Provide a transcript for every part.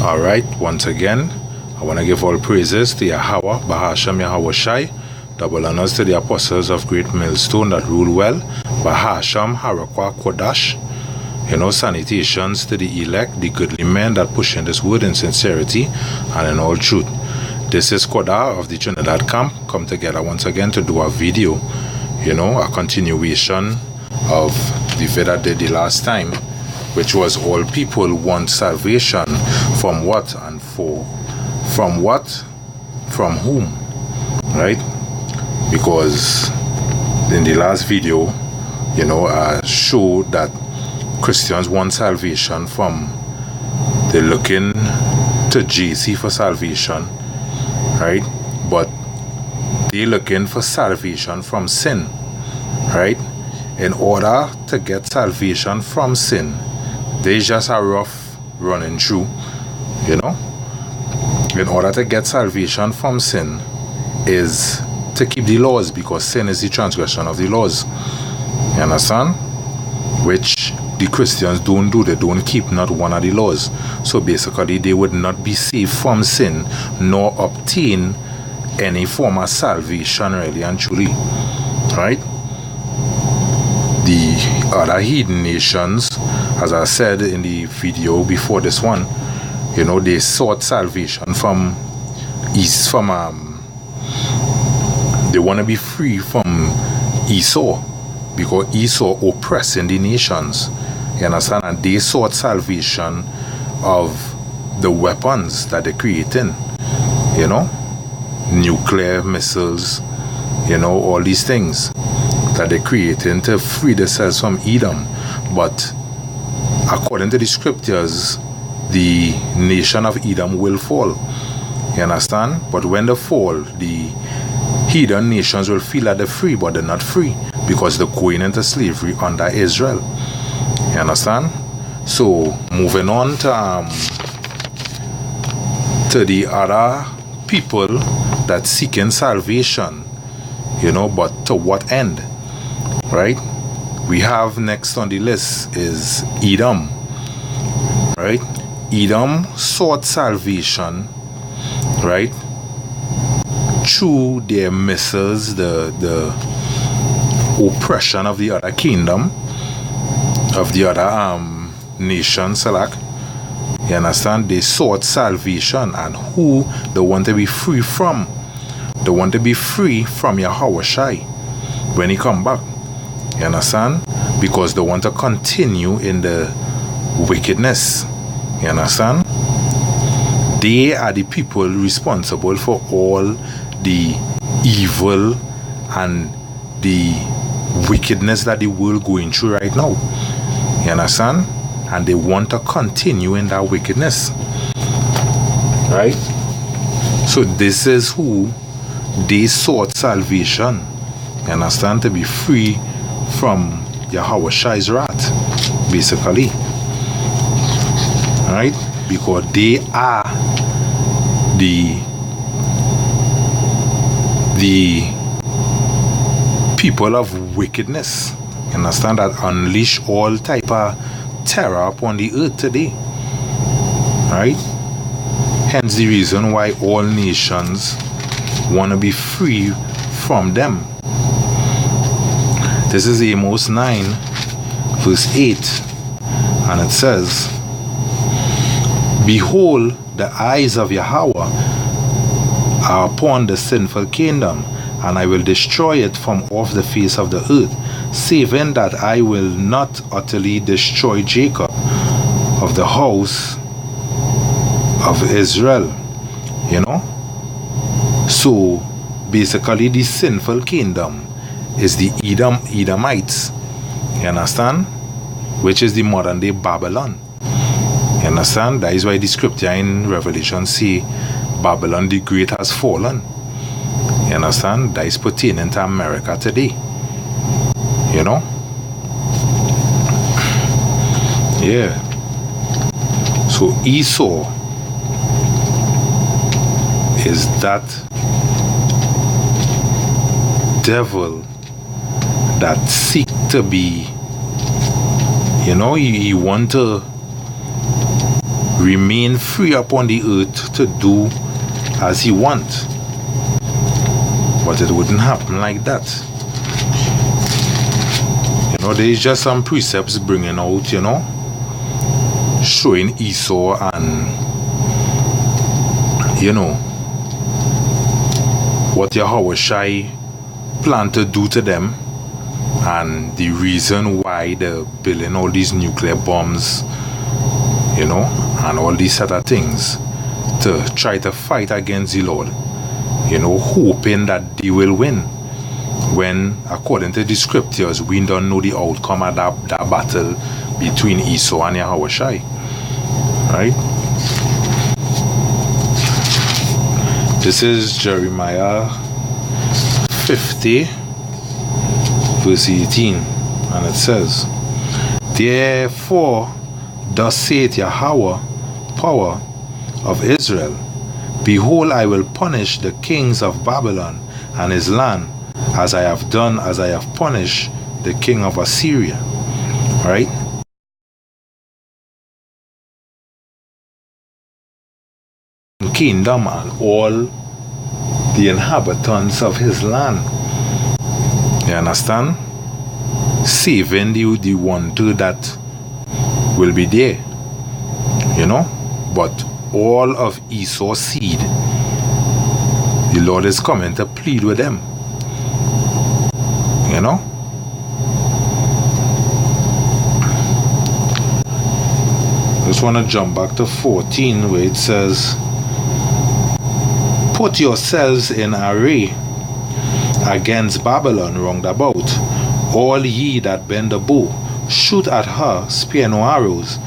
All right, once again, I want to give all praises to Yahweh, Bahasham Yahweh Shai, double honors to the apostles of Great Millstone that rule well, Bahasham Harakwa Kodash, salutations to the elect, the goodly men that push in this word in sincerity and in all truth. This is Koda of the Trinidad camp, come together once again to do a video, a continuation of the video I did the last time, which was all people want salvation from what and for. From what? From whom? Right? Because in the last video, I showed that Christians want salvation from, they're looking to JC for salvation, right? But they're looking for salvation from sin, right? In order to get salvation from sin, they just are rough running through, In order to get salvation from sin is to keep the laws, because sin is the transgression of the laws. You understand? Which the Christians don't do. They don't keep not one of the laws. So basically they would not be saved from sin nor obtain any form of salvation really and truly. Right? The other heathen nations, as I said in the video before this one, they sought salvation from they want to be free from Esau, because Esau oppressing the nations. You understand? And they sought salvation of the weapons that they're creating, nuclear missiles, all these things that they're creating to free themselves from Edom. But according to the scriptures, the nation of Edom will fall. You understand? But when they fall, the heathen nations will feel that they're free, but they're not free, because they're going into slavery under Israel. You understand? So moving on to the other people that seeking salvation, but to what end? Right? We have next on the list is Edom. Right? Edom sought salvation, right, through their missiles, the oppression of the other kingdom, of the other nation, Salak. You understand? They sought salvation, and who they want to be free from? They want to be free from Yahweh Shai when he come back. You understand? Because they want to continue in the wickedness. You understand? They are the people responsible for all the evil and the wickedness that the world going through right now. You understand? And they want to continue in that wickedness. Right? So this is who they sought salvation. You understand? To be free from Yahweh Shai's wrath, basically. Right? Because they are the people of wickedness. You understand? That unleash all type of terror upon the earth today. Right? Hence the reason why all nations want to be free from them. This is Amos 9 verse 8, and it says, "Behold, the eyes of Yahweh are upon the sinful kingdom, and I will destroy it from off the face of the earth, saving that I will not utterly destroy Jacob of the house of Israel." So basically the sinful kingdom is the Edomites. You understand? Which is the modern day Babylon. You understand? That is why the scripture in Revelation say Babylon the Great has fallen. You understand? That is pertaining to America today. Yeah. So Esau is that devil that seek to be, he want to remain free upon the earth to do as he wants. But it wouldn't happen like that. There's just some precepts bringing out, showing Esau and, what Yahweh Shai planned to do to them, and the reason why they're building all these nuclear bombs, and all these other things to try to fight against the Lord, hoping that they will win. When, according to the scriptures, we don't know the outcome of that battle between Esau and Yahweh Shai. Right? This is Jeremiah 50, verse 18, and it says, Therefore, thus saith Yahweh, power of Israel, Behold, I will punish the kings of Babylon and his land, as I have punished the king of Assyria. Right? Kingdom and all the inhabitants of his land. You understand? Saving the wonder that will be there. But all of Esau's seed, the Lord is coming to plead with them. Just want to jump back to 14 where it says, Put yourselves in array against Babylon round about, all ye that bend a bow, shoot at her, spare no arrows,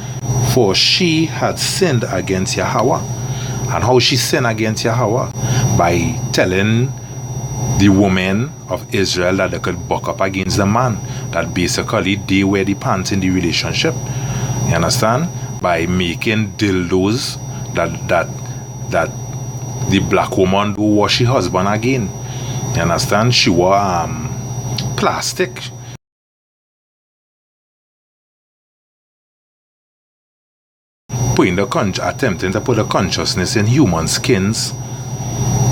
for she had sinned against Yahweh. And how she sinned against Yahweh? By telling the women of Israel that they could buck up against the man, that basically they were the pants in the relationship. You understand? By making dildos that the black woman do wash her husband again. You understand? She wore plastic. Attempting to put the consciousness in human skins.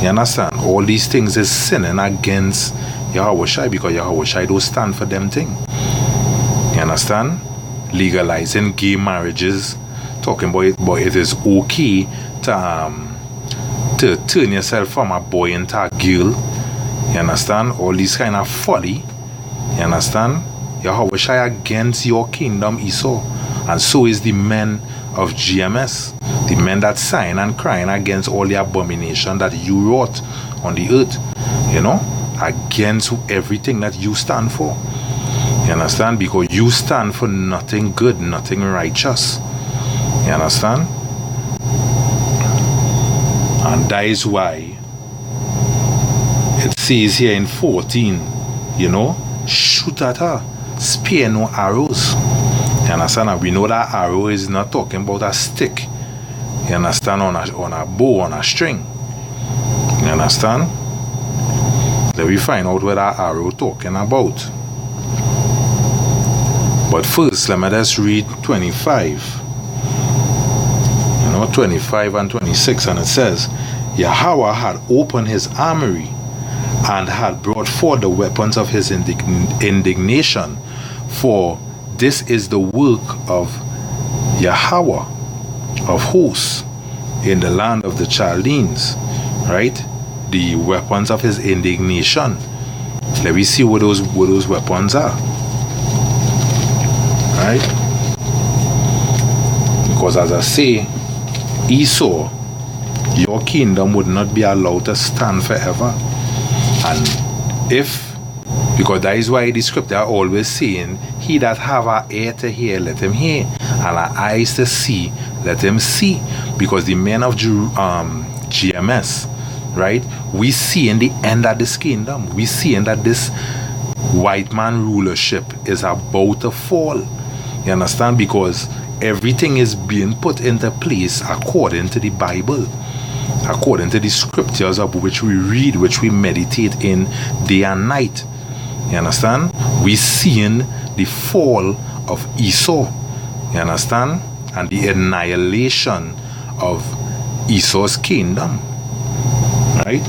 You understand? All these things is sinning against Yahweh Shai, because Yahweh Shai don't stand for them thing. You understand? Legalizing gay marriages, talking about it is okay to turn yourself from a boy into a girl. You understand? All these kind of folly. You understand? Yahweh Shai against your kingdom, Esau. And so is the men of GMS, the men that sign and crying against all the abomination that you wrought on the earth, against everything that you stand for. You understand? Because you stand for nothing good, nothing righteous. You understand? And that is why it says here in 14, shoot at her, spare no arrows. You understand? And we know that arrow is not talking about a stick. You understand? On a bow, on a string. You understand? Then we find out what that arrow talking about. But first, let me just read 25. 25 and 26, and it says, Yahweh had opened his armory and had brought forth the weapons of his indignation, for this is the work of Yahweh of hosts in the land of the Chaldeans. Right? The weapons of his indignation. Let me see what those weapons are. Right? Because as I say, Esau, your kingdom would not be allowed to stand forever. And because that is why the scripture are always saying, he that have an ear to hear, let him hear, and an eyes to see, let him see. Because the men of GMS, right, we see in the end of this kingdom, we see in that this white man rulership is about to fall. You understand? Because everything is being put into place according to the Bible, according to the scriptures of which we read, which we meditate in day and night. You understand? We seeing the fall of Esau. You understand? and the annihilation of Esau's kingdom. Right?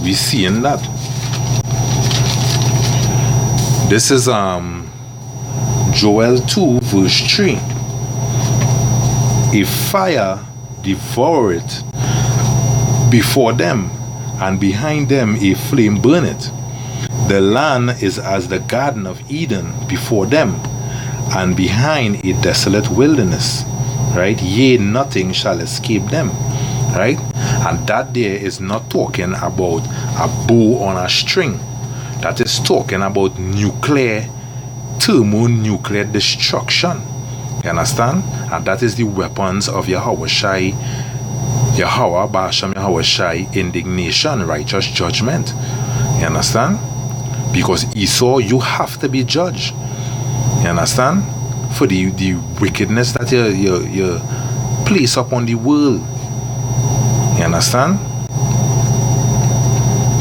We seeing that. This is Joel 2 verse 3. A fire devour it before them, and behind them a flame burn it. The land is as the garden of Eden before them, and behind a desolate wilderness. Right? Yea, nothing shall escape them. Right? And that there is not talking about a bow on a string. That is talking about nuclear, thermonuclear destruction. You understand? And that is the weapons of Yahweh Ba'asham Yahweh Shai, indignation, righteous judgment. You understand? Because Esau, you have to be judged. You understand? For the wickedness that you place upon the world. You understand?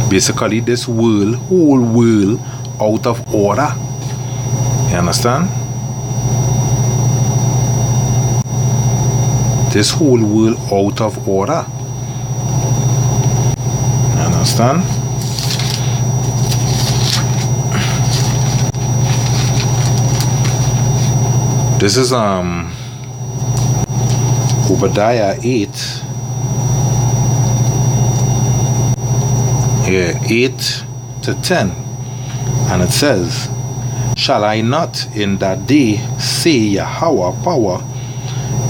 Basically, this world, whole world, out of order. You understand? This whole world out of order. You understand? This is Obadiah 8. Yeah, 8 to 10. And it says, shall I not in that day say Yahweh power,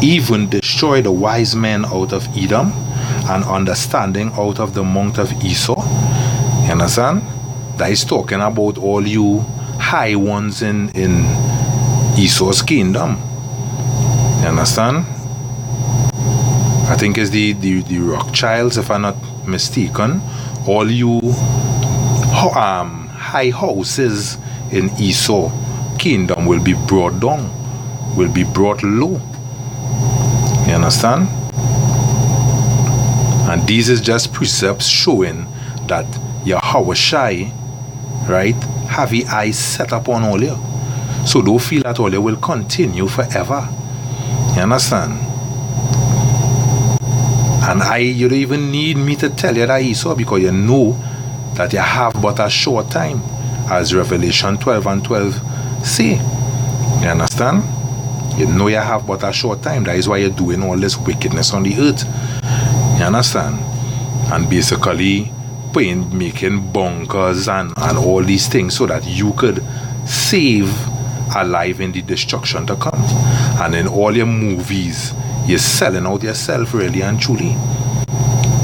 even destroy the wise men out of Edom, and understanding out of the mount of Esau? You understand? That is talking about all you high ones in Esau's kingdom. You understand? I think it's the Rothschilds, if I'm not mistaken. All you high houses in Esau kingdom will be brought down, will be brought low. You understand? And these is just precepts showing that Yahweh Shai, right, have his eyes set upon all you. So don't feel that all you will continue forever. You understand? And you don't even need me to tell you that Esau, because you know that you have but a short time, as Revelation 12 and 12 say. You understand? You know you have but a short time. That is why you're doing all this wickedness on the earth. You understand? And basically making bunkers and all these things so that you could save alive in the destruction to come. And in all your movies, you're selling out yourself really and truly.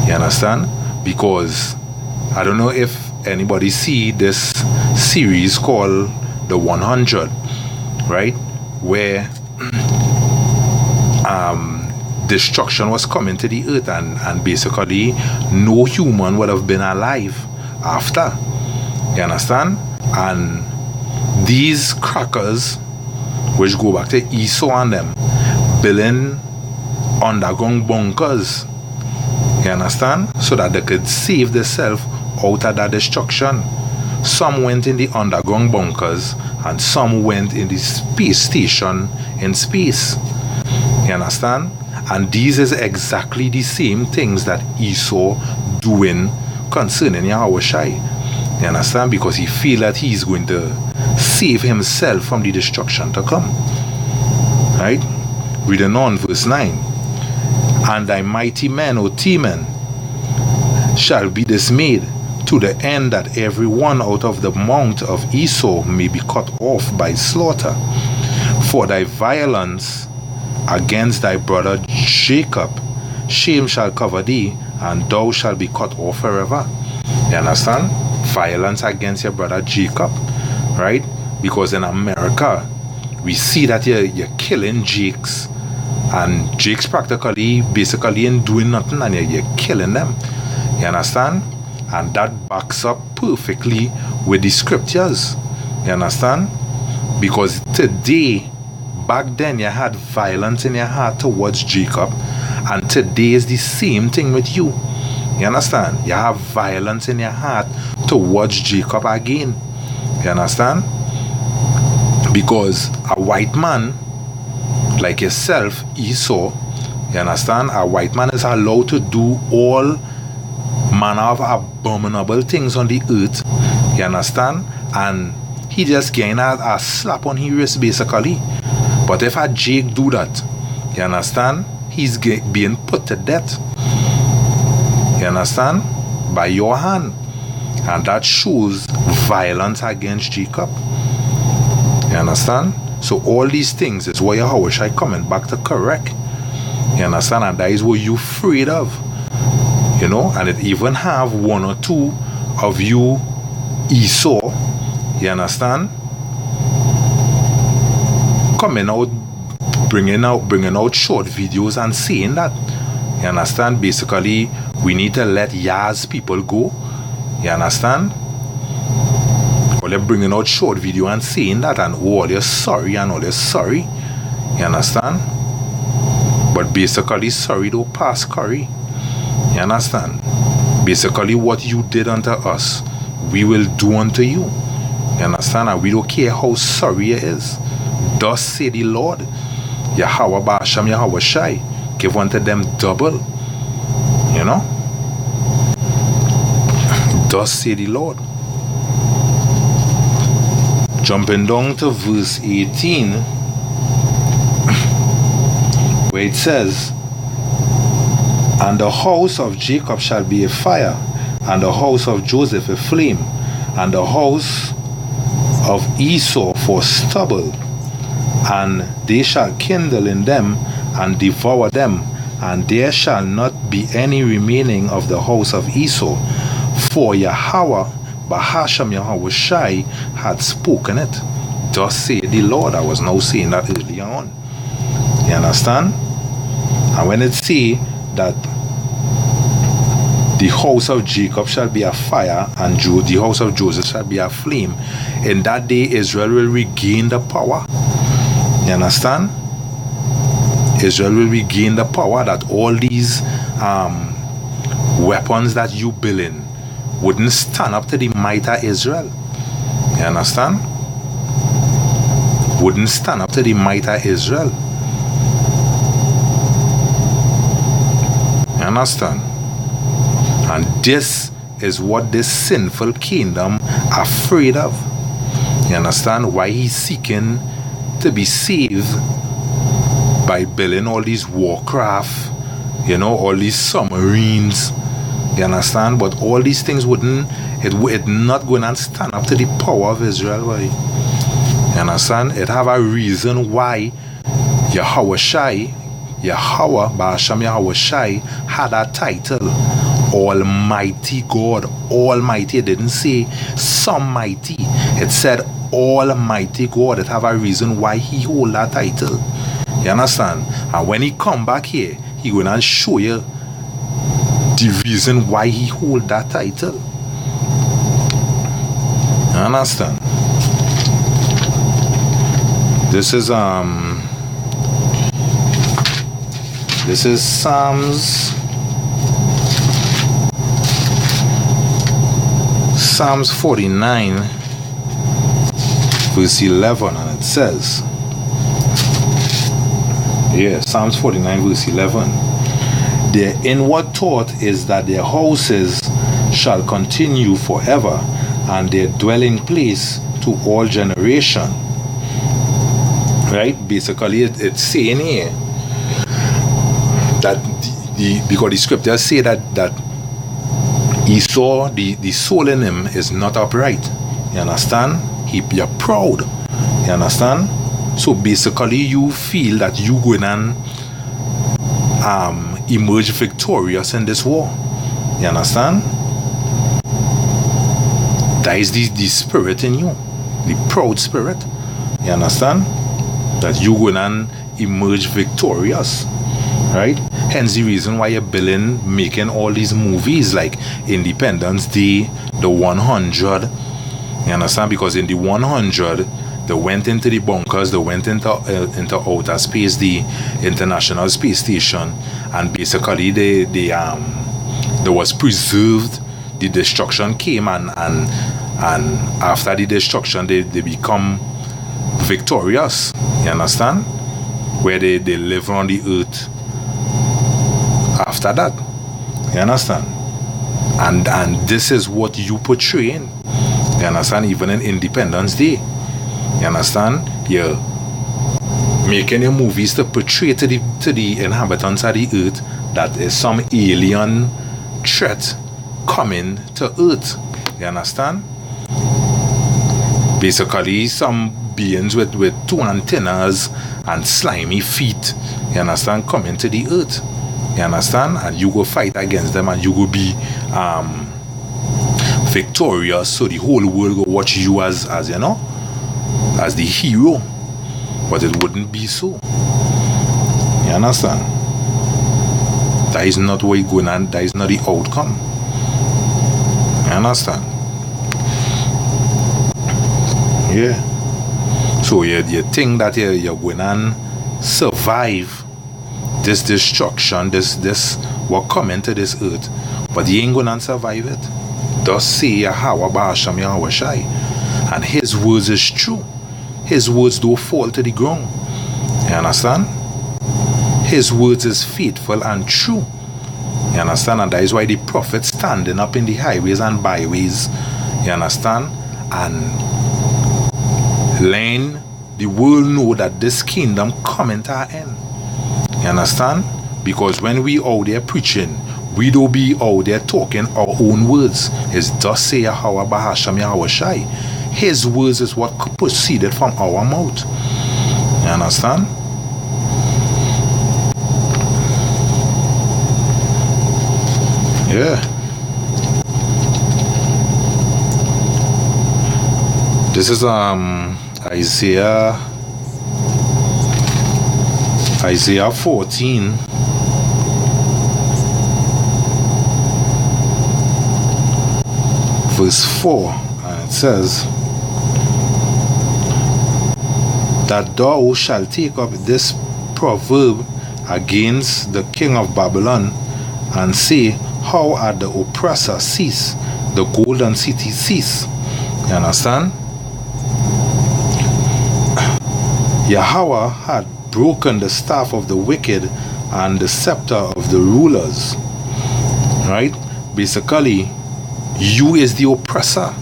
You understand? Because I don't know if anybody see this series called The 100, right? Where destruction was coming to the earth, and basically no human would have been alive after. You understand? And these crackers, which go back to Esau and them, building underground bunkers, you understand, so that they could save themselves out of that destruction. Some went in the underground bunkers and some went in the space station in space. You understand? And these is exactly the same things that Esau doing concerning Yahweh Shai. You understand? Because he feel that he's going to save himself from the destruction to come. Right? Reading on verse 9. And thy mighty men, O Teman, shall be dismayed, to the end that every one out of the mount of Esau may be cut off by slaughter. For thy violence against thy brother Jacob, shame shall cover thee, and thou shalt be cut off forever. You understand? Violence against your brother Jacob, right? Because in America, we see that you're killing Jakes, and Jakes practically, basically in doing nothing, and you're killing them. You understand? And that backs up perfectly with the scriptures. You understand? Because today, back then you had violence in your heart towards Jacob, and today is the same thing with you. You understand? You have violence in your heart towards Jacob again. You understand? Because a white man like yourself, Esau, you understand, a white man is allowed to do all manner of abominable things on the earth, you understand, and he just getting a slap on his wrist basically. But if a Jake do that, you understand, he's being put to death, you understand, by your hand. And that shows violence against Jacob, you understand. So all these things is what Yahweh Shai coming back to correct, you understand, and that is what you afraid of, you know. And it even have one or two of you Esau, you understand, coming out, bringing out short videos and saying that, you understand, basically we need to let Yah's people go, you understand. Well, they're bringing out short video and saying that, and all you're sorry and all you're sorry, you understand. But basically sorry don't pass curry, you understand. Basically what you did unto us, we will do unto you, you understand. And we don't care how sorry it is. Thus say the Lord, Yahweh Ba'asham Yahweh Shai, give unto them double, you know. Thus say the Lord. Jumping down to verse 18, where it says, and the house of Jacob shall be a fire, and the house of Joseph a flame, and the house of Esau for stubble, and they shall kindle in them and devour them, and there shall not be any remaining of the house of Esau, for Yahweh Bahasham Yahweh Shai had spoken it. Thus say the Lord. I was now saying that earlier on, you understand. And when it say that the house of Jacob shall be a fire and the house of Joseph shall be a flame, in that day Israel will regain the power, you understand. Israel will regain the power, that all these weapons that you building wouldn't stand up to the might of Israel, you understand. Wouldn't stand up to the might of Israel, you understand. And this is what this sinful kingdom afraid of, you understand. Why he's seeking to be saved by building all these warcraft, you know, all these submarines, you understand. But all these things it not going to stand up to the power of Israel. Why? You understand? It have a reason why Yahweh Shai, Yahweh Ba'asham Yahweh Shai had a title, Almighty God. Almighty. It didn't say some mighty. It said Almighty God. It have a reason why he hold that title. You understand? And when he come back here, he gonna show you the reason why he hold that title. You understand? This is Psalms 49 verse 11, and it says, Psalms 49 verse 11, their inward thought is that their houses shall continue forever, and their dwelling place to all generation. Right? Basically it's saying here that because the scriptures say that Esau, the soul in him is not upright, you understand. You're proud, you understand. So basically you feel that you going and emerge victorious in this war, you understand. That is the spirit in you, the proud spirit, you understand, that you going and emerge victorious, right? Hence the reason why you're making all these movies like Independence Day, the 100, you understand. Because in the 100 they went into the bunkers, they went into outer space, the International Space Station, and basically they was preserved. The destruction came, and after the destruction they become victorious. You understand? Where they live on the earth after that. You understand? And this is what you portray in. You understand? Even in Independence Day. You understand? You're making your movies to portray to the inhabitants of the earth that is some alien threat coming to earth. You understand? Basically some beings with two antennas and slimy feet, you understand, coming to the earth. You understand? And you go fight against them and you go be victorious, so the whole world go watch you as you know, as the hero. But it wouldn't be so. You understand? That is not what you're going on, that is not the outcome. You understand? Yeah. So you think that you're going to survive this destruction, this what coming to this earth, but you ain't going to survive it. Thus say Yahweh Bahasham Yahweh Shai. And his words is true. His words don't fall to the ground. You understand? His words is faithful and true. You understand? And that is why the prophets standing up in the highways and byways, you understand, and letting the world know that this kingdom coming to an end. You understand? Because when we out there preaching, we don't be out there talking our own words. It's thus say Yahweh Bahasham Yahweh Shai. His words is what proceeded from our mouth. You understand? Yeah. This is Isaiah 14 verse 4, and it says that thou shalt take up this proverb against the king of Babylon and say, how had the oppressor cease, the golden city cease. You understand? Yahweh had broken the staff of the wicked and the scepter of the rulers. Right? Basically, you is the oppressor.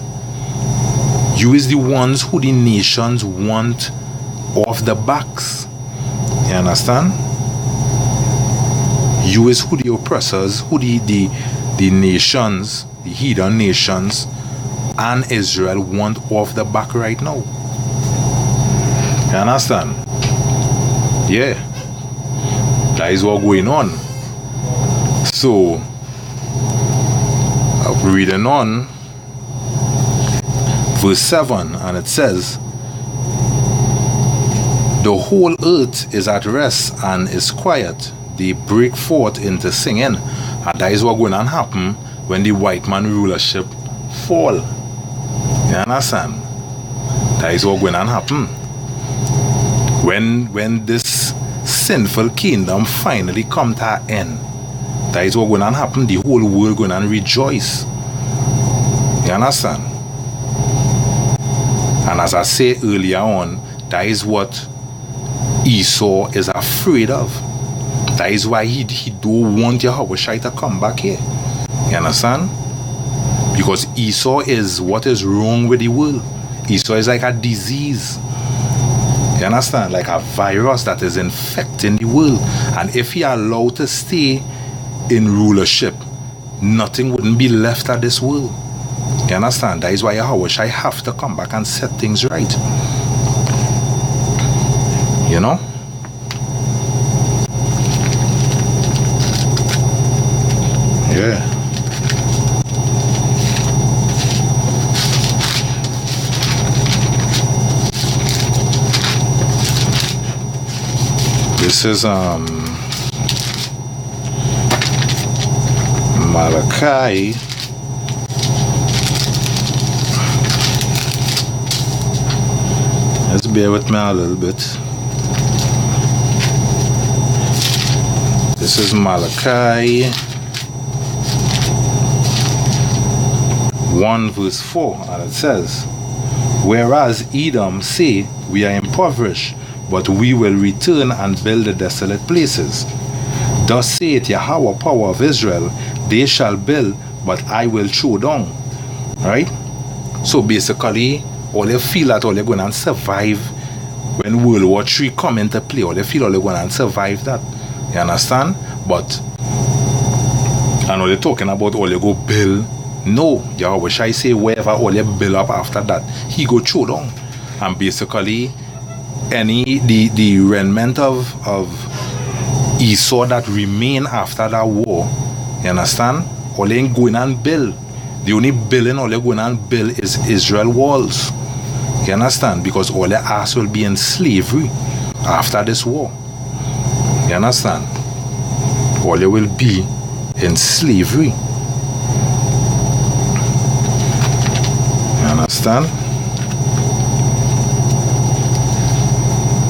You is the ones who the nations want off the backs. You understand? You is who the oppressors, who the nations, the heathen nations and Israel want off the back right now. You understand? Yeah. That is what going on. So reading on verse 7, and it says, the whole earth is at rest and is quiet. They break forth into singing. And that is what going to happen when the white man rulership fall. You understand? That is what going to happen. When this sinful kingdom finally come to an end, that is what going to happen. The whole world going to rejoice. You understand? And as I said earlier on, that is what Esau is afraid of. That is why he don't want Yahweh Shai to come back here. You understand? Because Esau is what is wrong with the world. Esau is like a disease. You understand? Like a virus that is infecting the world. And if he allowed to stay in rulership, nothing wouldn't be left of this world. You understand? That is why Yahweh Shai have to come back and set things right. You know? Yeah. This is Malachi let's bear with me a little bit. This is Malachi 1 verse 4, and it says, Whereas Edom say, we are impoverished, but we will return and build the desolate places. Thus saith Yahweh, power of Israel, they shall build, but I will throw down. Right? So basically, all they feel that all they're going to survive when World War III come into play, all they feel all they're going to survive that. You understand? But, and all they're talking about all they go build. No, Yahweh shall say wherever all they build up after that, he go throw down. And basically, the remnant of Esau that remain after that war, you understand? All they ain't going and build. The only building all they're going and build is Israel walls. You understand? Because all their ass will be in slavery after this war. You understand? All they will be in slavery. You understand?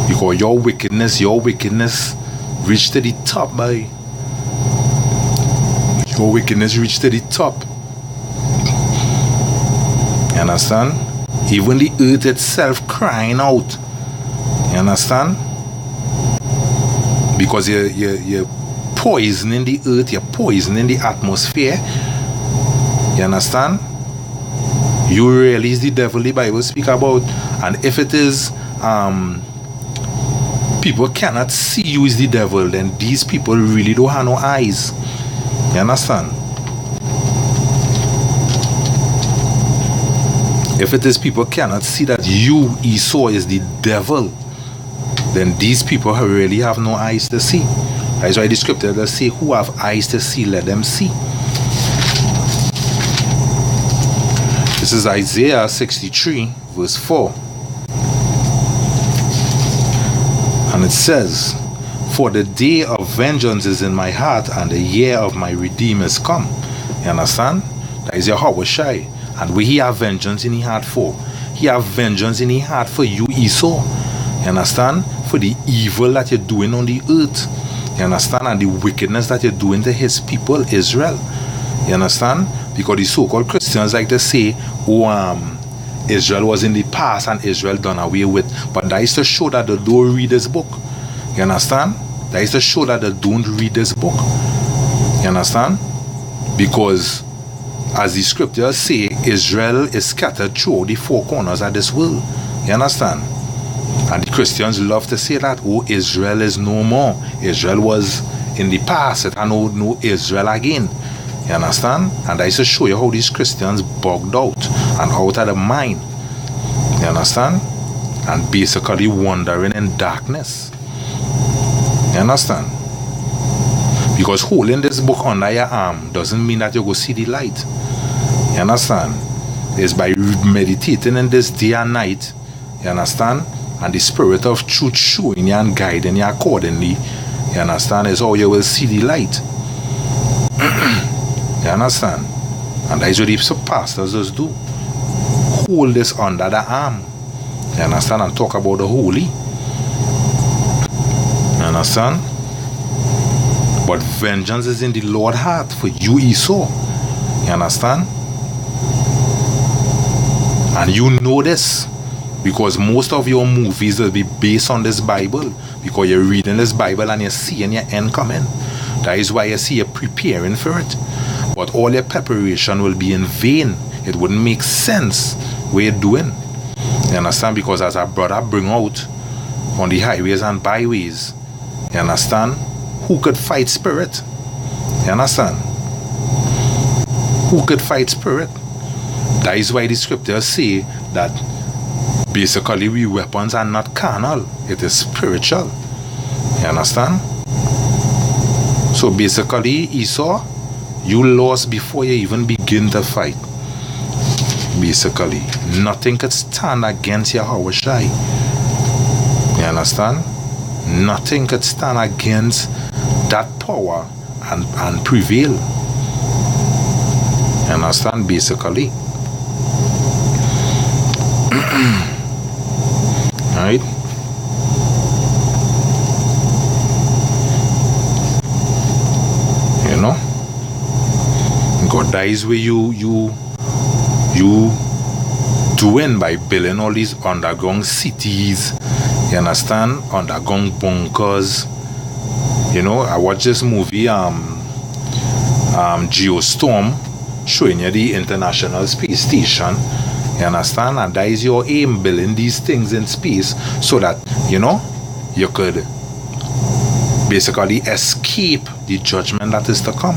Because your wickedness reached to the top, boy. Your wickedness reached to the top. You understand? Even the earth itself crying out. You understand? Because you're poisoning the earth, you're poisoning the atmosphere. You understand? You really is the devil the Bible speak about. And if it is people cannot see you as the devil, then these people really don't have no eyes. You understand? If it is people cannot see that you, Esau, is the devil, then these people really have no eyes to see. That's why the scripture does say, who have eyes to see, let them see. This is Isaiah 63, verse 4. And it says, for the day of vengeance is in my heart, and the year of my redeemer is come. You understand? That is Yahweh Shai. And we have vengeance in his heart for. He have vengeance in his heart for you, Esau. You understand? For the evil that you're doing on the earth. You understand? And the wickedness that you're doing to his people, Israel. You understand? Because the so-called Christians like to say, oh, Israel was in the past and Israel done away with. But that is to show that they don't read this book. You understand? That is to show that they don't read this book. You understand? Because as the scriptures say, Israel is scattered throughout the four corners of this world. You understand? And the Christians love to say that, oh, Israel is no more. Israel was in the past. It had no Israel again. You understand? And that is to show you how these Christians bugged out and out of the mind. You understand? And basically wandering in darkness. You understand? Because holding this book under your arm doesn't mean that you go see the light. You understand? It's by meditating in this day and night. You understand? And the spirit of truth showing you and guiding you accordingly. You understand? Is how you will see the light. You understand? And that is what the pastors just do. Hold this under the arm. You understand? And talk about the holy. You understand? But vengeance is in the Lord's heart for you, Esau. You understand? And you know this. Because most of your movies will be based on this Bible. Because you're reading this Bible and you're seeing your end coming. That is why you see you're preparing for it. But all your preparation will be in vain. It wouldn't make sense what you're doing. You understand? Because as our brother bring out on the highways and byways, you understand? Who could fight spirit? You understand? Who could fight spirit? That is why the scriptures say that basically we weapons are not carnal. It is spiritual. You understand? So basically, Esau, you lost before you even begin to fight. Basically, nothing could stand against Yahweh Shai. You understand? Nothing could stand against that power and prevail. You understand? Basically. Right? You know? God, that is where you do doing by building all these underground cities, you understand, underground bunkers. You know, I watched this movie Geostorm, showing you the International Space Station, you understand, and that is your aim, building these things in space so that, you know, you could basically escape the judgment that is to come.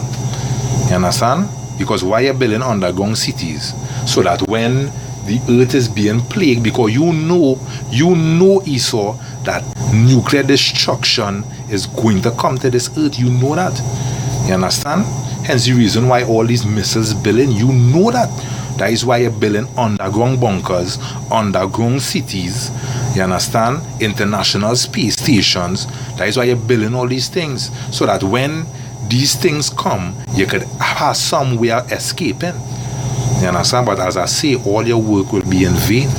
You understand? Because why you're building underground cities? So that when the earth is being plagued, because you know Esau, that nuclear destruction is going to come to this earth. You know that. You understand? Hence the reason why all these missiles building, you know that. That is why you're building underground bunkers, underground cities, you understand? International space stations. That is why you're building all these things. So that when these things come, you could have somewhere escaping. You understand? But as I say, all your work will be in vain.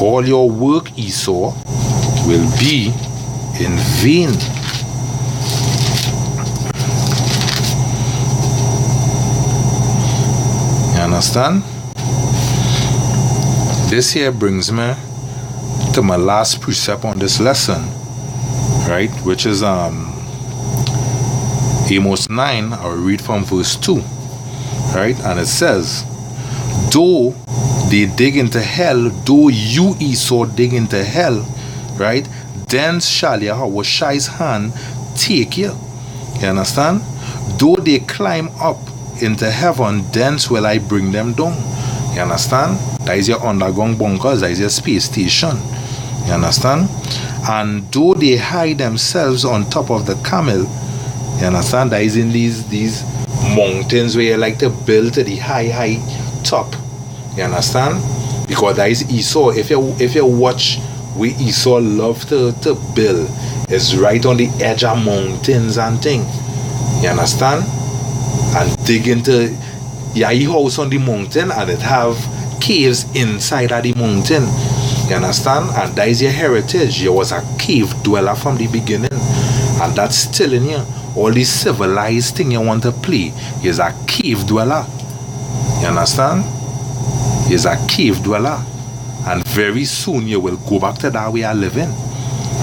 All your work, Esau, will be in vain. You understand? This here brings me to my last precept on this lesson, right? Which is Amos 9. I'll read from verse 2, right? And it says, though they dig into hell, though you, Esau, dig into hell, right? Then shall Yahweh Shai's hand take you. You understand? Though they climb up into heaven, thence will I bring them down. You understand? That is your underground bunkers, that is your space station. You understand? And though they hide themselves on top of the camel, you understand? That is in these mountains where you like to build to the high top. You understand? Because that is Esau. If you watch where Esau love to build, is right on the edge of mountains and thing. You understand? And dig into your house on the mountain, and it have caves inside of the mountain. You understand? And that is your heritage. You was a cave dweller from the beginning, and that's still in you. All this civilized thing you want to play is a cave dweller. You understand? Is a cave dweller, and very soon you will go back to that way of living.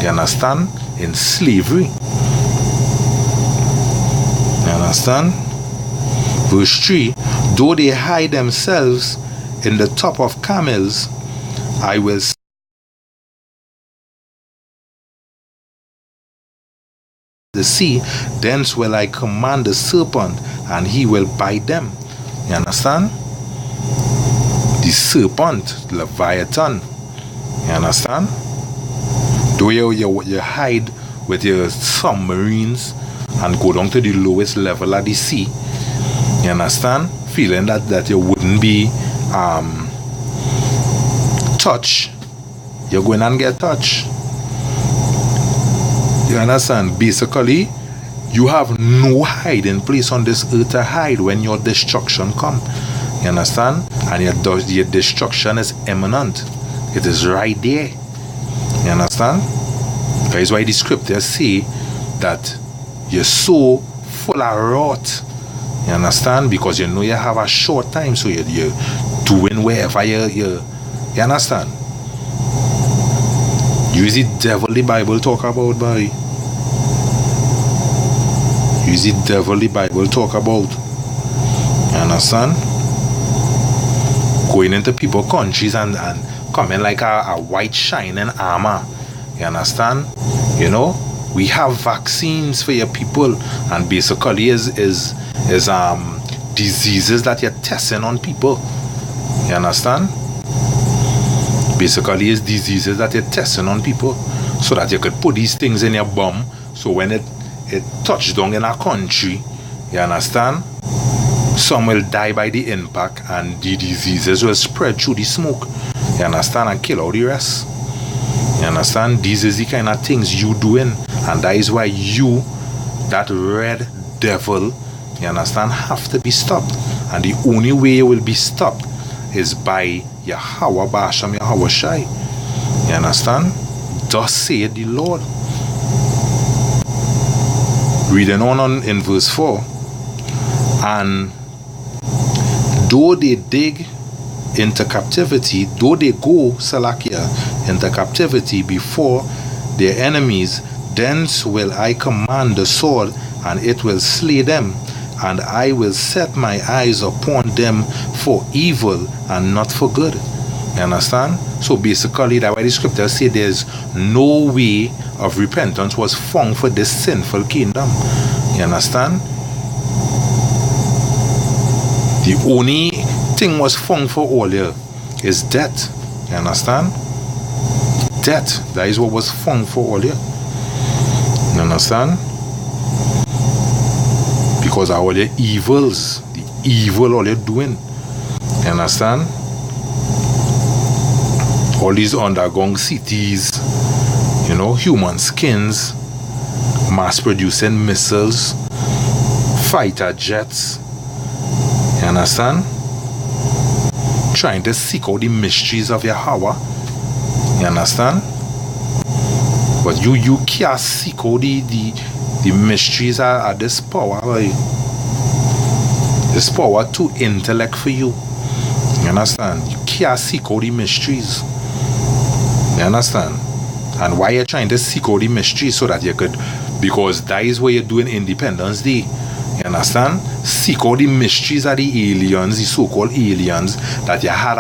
You understand? In slavery. You understand? Verse 3, though they hide themselves in the top of camels, I will the sea, thence will I command the serpent, and he will bite them. You understand? The serpent, Leviathan. You understand? Though you hide with your submarines and go down to the lowest level of the sea, you understand? Feeling that you wouldn't be touched, you're going and get touched. You understand? Basically, you have no hiding place on this earth to hide when your destruction come. You understand? And your destruction is imminent. It is right there. You understand? That is why the scriptures say that you're so full of rot. You understand? Because you know you have a short time, so you're doing wherever you understand? Use the devil the Bible talk about, boy. Use the devil the Bible talk about. You understand? Going into people's countries and coming like a white shining armor. You understand? You know, we have vaccines for your people, and basically is diseases that you're testing on people. You understand? Basically is diseases that you're testing on people, so that you could put these things in your bum, so when it touched down in a country, you understand, some will die by the impact, and the diseases will spread through the smoke. You understand? And kill all the rest. You understand? These is the kind of things you doing, and that is why you, that red devil, you understand, have to be stopped. And the only way you will be stopped is by Yahweh Basham Yahweh Shai. You understand? Thus saith the Lord. Reading on in verse 4. And though they dig into captivity, though they go, Salakia, into captivity before their enemies, thence will I command the sword, and it will slay them, and I will set my eyes upon them for evil and not for good. You understand? So basically, that's why the scriptures say there's no way of repentance was found for this sinful kingdom. You understand? The only thing was found for all here is death. You understand? Death. That is what was found for all here. You understand? Because all your evils, the evil all you're doing. You understand? All these underground cities, you know, human skins, mass producing missiles, fighter jets. You understand? Trying to seek out the mysteries of Yahweh. You understand? But you can't seek out the mysteries of this power. Right? This power too intellect for you. You understand? You can't seek out the mysteries. You understand? And why you're trying to seek out the mysteries so that you could, because that is what you're doing Independence Day. You understand? Seek out the mysteries of the aliens, the so-called aliens, that you had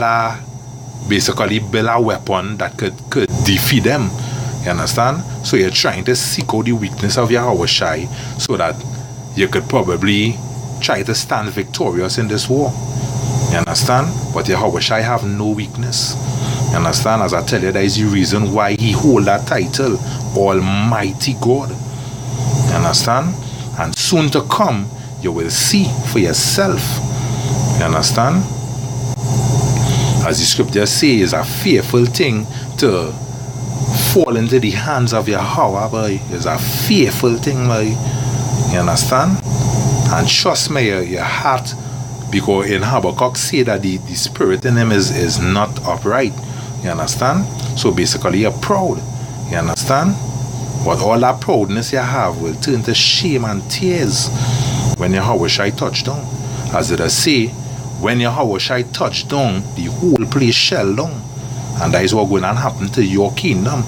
a basically build a weapon that could defeat them. You understand? So you're trying to seek out the weakness of Yahweh Shai so that you could probably try to stand victorious in this war. You understand? But Yahweh Shai have no weakness. You understand? As I tell you, that is the reason why he hold that title, Almighty God. You understand? And soon to come, you will see for yourself. You understand? As the scripture says, it's a fearful thing to fall into the hands of Yahweh, boy. It's a fearful thing, boy. You understand? And trust me, your heart, because in Habakkuk say that the spirit in him is not upright. You understand? So basically you're proud. You understand? But all that proudness you have will turn to shame and tears when Yahweh Shai touch down. As it does say, when Yahweh Shai touch down, the whole place shall down. And that is what going to happen to your kingdom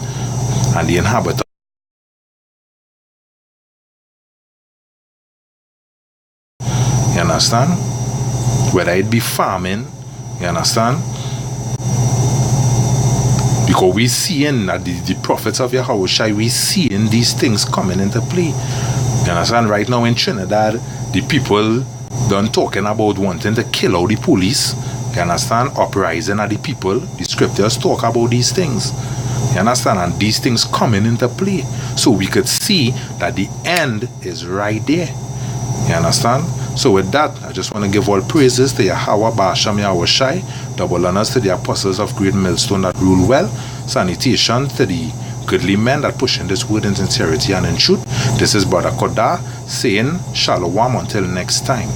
and the inhabitants. You understand? Whether it be farming, you understand? Because we seeing that the prophets of Yahweh Shai, we seeing these things coming into play. You understand? Right now in Trinidad, the people done talking about wanting to kill out the police. You understand? Uprising of the people. The scriptures talk about these things. You understand? And these things coming into play. So we could see that the end is right there. You understand? So with that, I just want to give all praises to Yahweh Ba'asham Yahweh Shai, double honors to the apostles of Great Millstone that rule well, sanitation to the goodly men that push in this word in sincerity and in truth. This is Brother Kodah saying Shalom until next time.